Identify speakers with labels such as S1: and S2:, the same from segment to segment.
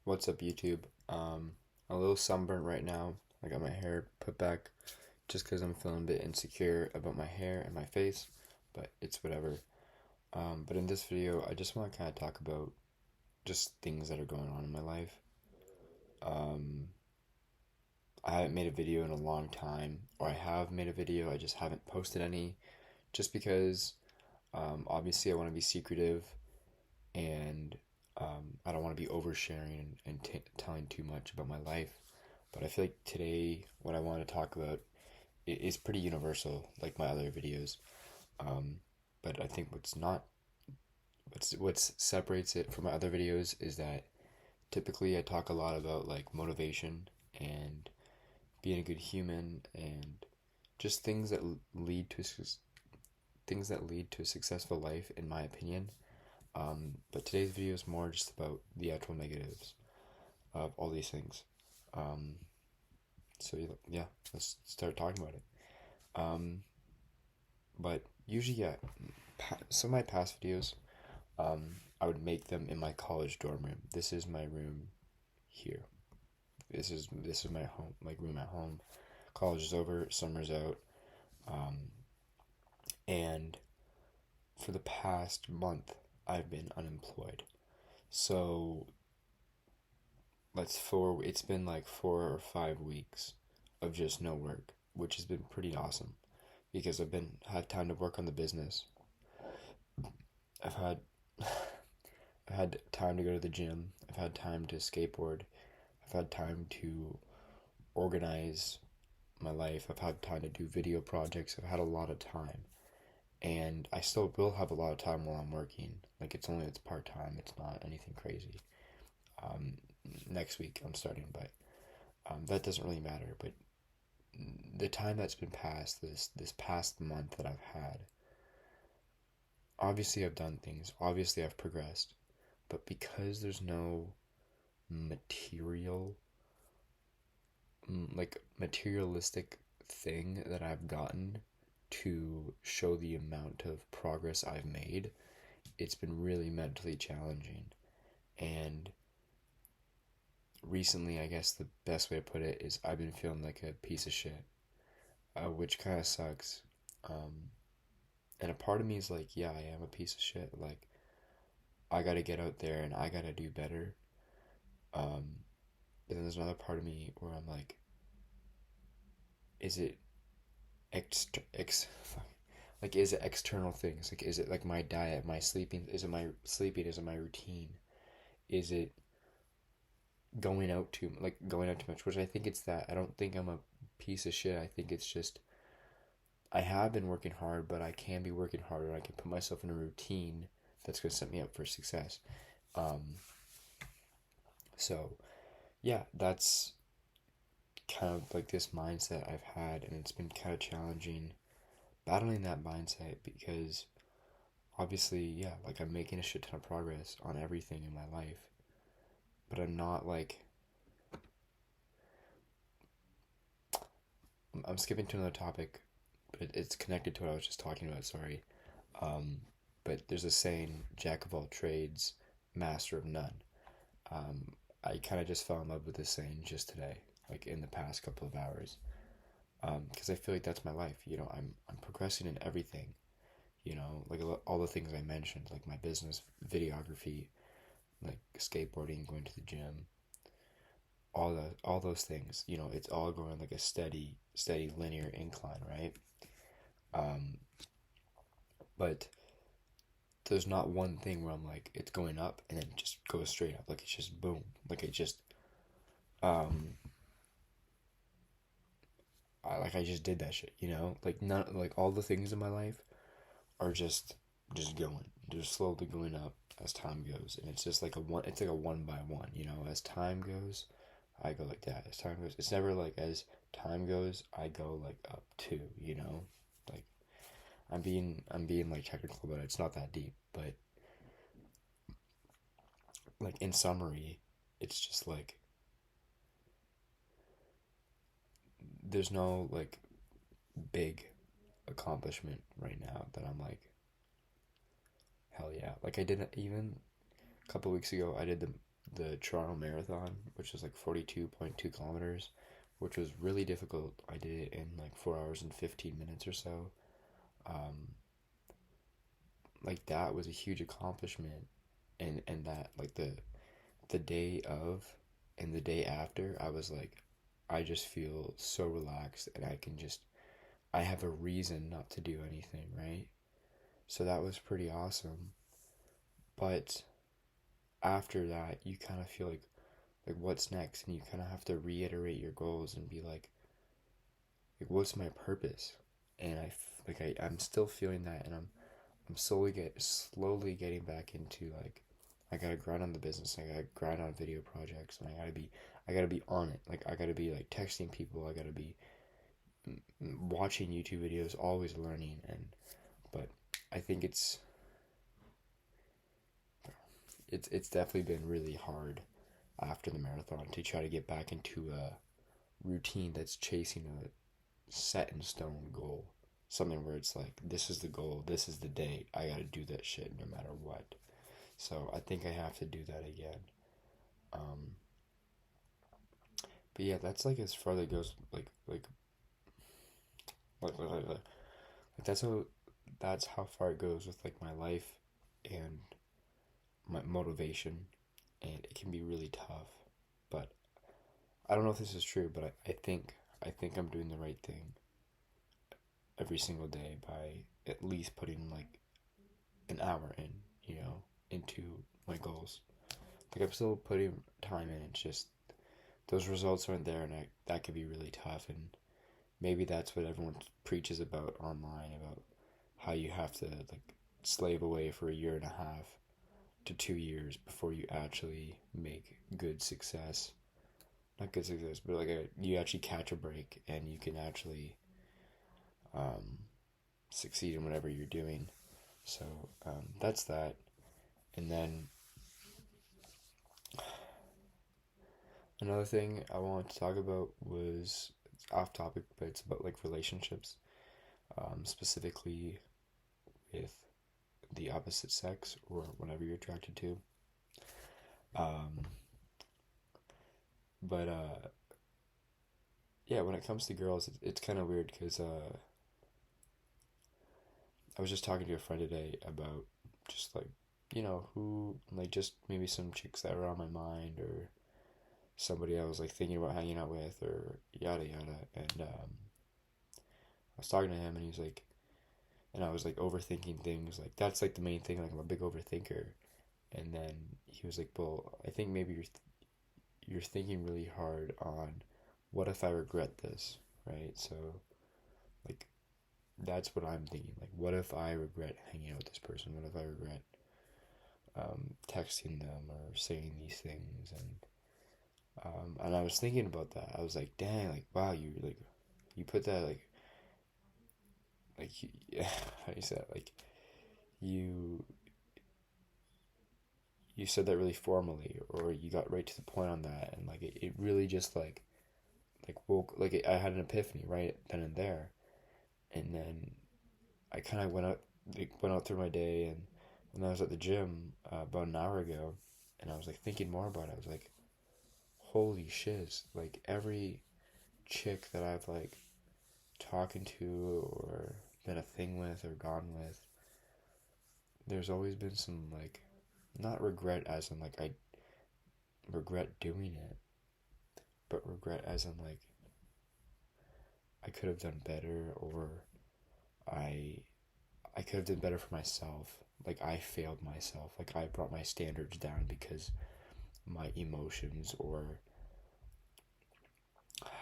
S1: What's up, YouTube? A little sunburnt right now. I got my hair put back just because I'm feeling a bit insecure about my hair and my face, but it's whatever. But in this video, I just want to kind of talk about just things that are going on in my life. Um, I haven't made a video in a long time, or I have made a video, I just haven't posted any, just because obviously I want to be secretive and I don't want to be oversharing and telling too much about my life. But I feel like today, what I want to talk about is pretty universal, like my other videos. Um, but I think what's separates it from my other videos is that typically I talk a lot about like motivation and being a good human and just things that lead to a successful life, in my opinion. But today's video is more just about the actual negatives of all these things. Um, so yeah, let's start talking about it. Um, but usually, yeah, some of my past videos, I would make them in my college dorm room. This is my room here. This is my home, like room at home. College is over, summer's out, um, and for the past month, I've been unemployed. So it's been like 4 or 5 weeks of just no work, which has been pretty awesome because I've been had time to work on the business. I've had I've had time to go to the gym. I've had time to skateboard. I've had time to organize my life. I've had time to do video projects. I've had a lot of time. And I still will have a lot of time while I'm working. Like it's part time. It's not anything crazy. Um, Next week I'm starting, but that doesn't really matter. But the time that's been passed, this past month that I've had, obviously I've done things. Obviously I've progressed, but because there's no material, like materialistic thing that I've gotten to show the amount of progress I've made, it's been really mentally challenging. And recently, I guess the best way to put it is I've been feeling like a piece of shit, which kind of sucks. Um, and a part of me is like, yeah, I am a piece of shit. Like, I gotta get out there and I gotta do better. Um, but then there's another part of me where I'm like, is it ex, ex like is it external things? Like, is it like my diet, my sleeping? Is it my sleeping? Is it my routine? Is it going out too much? Which I think it's that. I don't think I'm a piece of shit. I think it's just I have been working hard, but I can be working harder. I can put myself in a routine that's going to set me up for success. Um, so yeah, that's kind of like this mindset I've had, and it's been kind of challenging battling that mindset because obviously, yeah, like I'm making a shit ton of progress on everything in my life, but I'm not like I'm skipping to another topic, but it's connected to what I was just talking about. Sorry. Um, but there's a saying, "Jack of all trades, master of none." Um, I kind of just fell in love with this saying just today, like in the past couple of hours, because I feel like that's my life. I'm progressing in everything. Like all the things I mentioned, like my business, videography, like skateboarding, going to the gym, all those things. It's all going like a steady linear incline, right? Um, but there's not one thing where I'm like it's going up and then just goes straight up, like it's just boom, like it just um I just did that shit, like none like all the things in my life are just going, just slowly going up as time goes, and it's just like a one by one, as time goes I go like that, as time goes it's never like as time goes I go like up too, like I'm being like technical about it. It's not that deep, but like in summary, it's just like there's no like big accomplishment right now that I'm like, hell yeah. Like I didn't even a couple weeks ago I did the Toronto Marathon, which was like 42.2 kilometers, which was really difficult. I did it in like 4 hours and 15 minutes or so. Um, like that was a huge accomplishment, and that like the day of and the day after, I was like, I just feel so relaxed, and I have a reason not to do anything, right? So that was pretty awesome. But after that, you kind of feel like what's next, and you kind of have to reiterate your goals and be like what's my purpose? And I'm still feeling that, and I'm slowly getting back into like I gotta grind on the business. I gotta grind on video projects, and I gotta be on it. Like I gotta be like texting people. I gotta be watching YouTube videos, always learning. And but I think it's definitely been really hard after the marathon to try to get back into a routine that's chasing a set in stone goal. Something where it's like, this is the goal, this is the day, I gotta do that shit no matter what. So I think I have to do that again. Um, but yeah, that's like as far as it goes. Like that's how far it goes with like my life and my motivation, and it can be really tough. But I don't know if this is true, but I think I'm doing the right thing every single day by at least putting like an hour in, into my goals. Like I'm still putting time in. It's just those results aren't there, and that could be really tough. And maybe that's what everyone preaches about online, about how you have to like slave away for a year and a half to 2 years before you actually make good success. Not good success, but you actually catch a break, and you can actually um, succeed in whatever you're doing. So that's that. And then another thing I wanted to talk about was, it's off topic, but it's about like relationships, specifically with the opposite sex or whatever you're attracted to. Um, but yeah, when it comes to girls, it's kind of weird because I was just talking to a friend today about just like, who, like, just maybe some chicks that were on my mind, or somebody I was like thinking about hanging out with, or yada yada. And I was talking to him, and he was like, and I was like overthinking things. Like that's like the main thing. Like I'm a big overthinker. And then he was like, "Well, I think maybe you're thinking really hard on what if I regret this, right?" So like that's what I'm thinking. Like, what if I regret hanging out with this person? What if I regret texting them or saying these things? And I was thinking about that. I was like, dang, like wow, you put that like how do you say that? Like you you said that really formally, or you got right to the point on that, and like it really just like woke, like I had an epiphany right then and there. And then I kind of went out through my day, and when I was at the gym about an hour ago, and I was like thinking more about it, I was like, holy shiz, like every chick that I've like talking to or been a thing with or gone with, there's always been some like, not regret as in like I regret doing it, but regret as in like I could have done better, or I I could have done better for myself. Like I failed myself. Like I brought my standards down because my emotions, or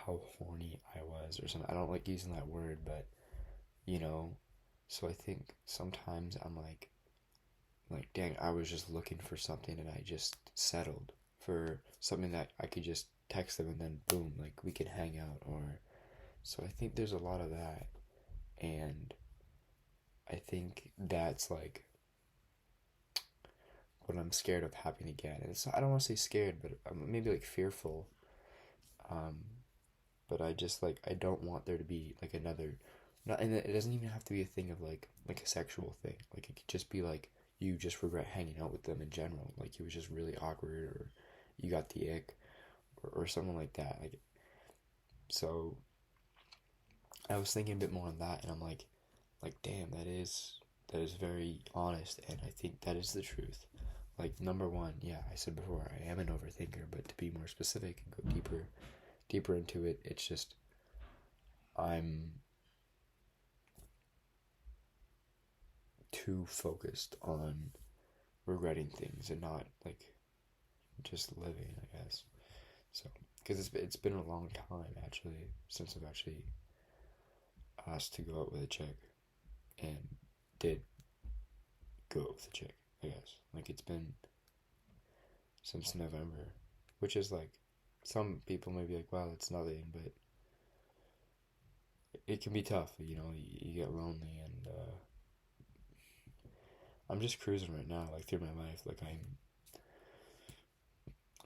S1: how horny I was or something. I don't like using that word, but you know. So I think sometimes I'm like dang, I was just looking for something, and I just settled for something that I could just text them, and then boom, like we can hang out. Or so I think there's a lot of that. And I think that's like what I'm scared of happening again. And I don't want to say scared, but maybe like fearful. Um, but I just like, I don't want there to be like another, not, and it doesn't even have to be a thing of like a sexual thing. Like it could just be like you just regret hanging out with them in general. Like it was just really awkward, or you got the ick, or something like that. Like, so I was thinking a bit more on that, and I'm like, damn, that is very honest, and I think that is the truth. Like, number one, yeah, I said before, I am an overthinker, but to be more specific and go deeper into it, it's just I'm too focused on regretting things and not like just living, I guess. So, because it's been a long time actually since I've actually asked to go out with a chick and did go out with a chick. I guess like it's been since November, which is like some people may be like, wow, that's nothing, but it can be tough. You get lonely, and I'm just cruising right now, like through my life. Like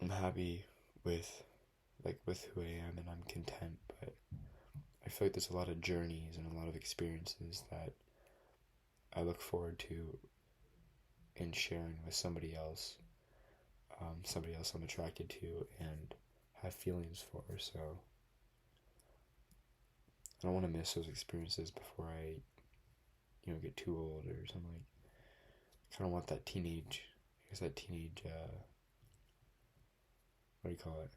S1: I'm happy with with who I am, and I'm content. But I feel like there's a lot of journeys and a lot of experiences that I look forward to in sharing with somebody else I'm attracted to and have feelings for. So I don't want to miss those experiences before I, get too old or something. I kind of want that teenage, I guess that teenage, what do you call it?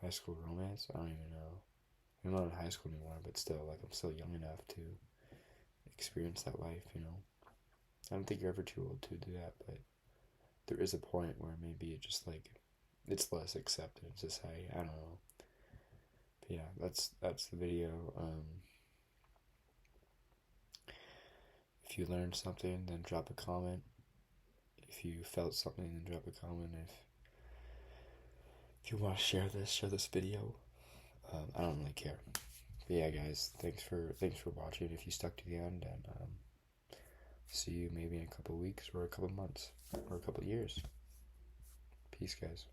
S1: High school romance? I don't even know. I'm not in high school anymore, but still, like, I'm still young enough to experience that life. I don't think you're ever too old to do that, but there is a point where maybe it just, like, it's less accepted in society. I don't know. But yeah, that's the video. If you learned something, then drop a comment. If you felt something, then drop a comment. If you want to share this video. I don't really care. But yeah, guys, thanks for watching. If you stuck to the end, and see you maybe in a couple weeks or a couple months or a couple years. Peace, guys.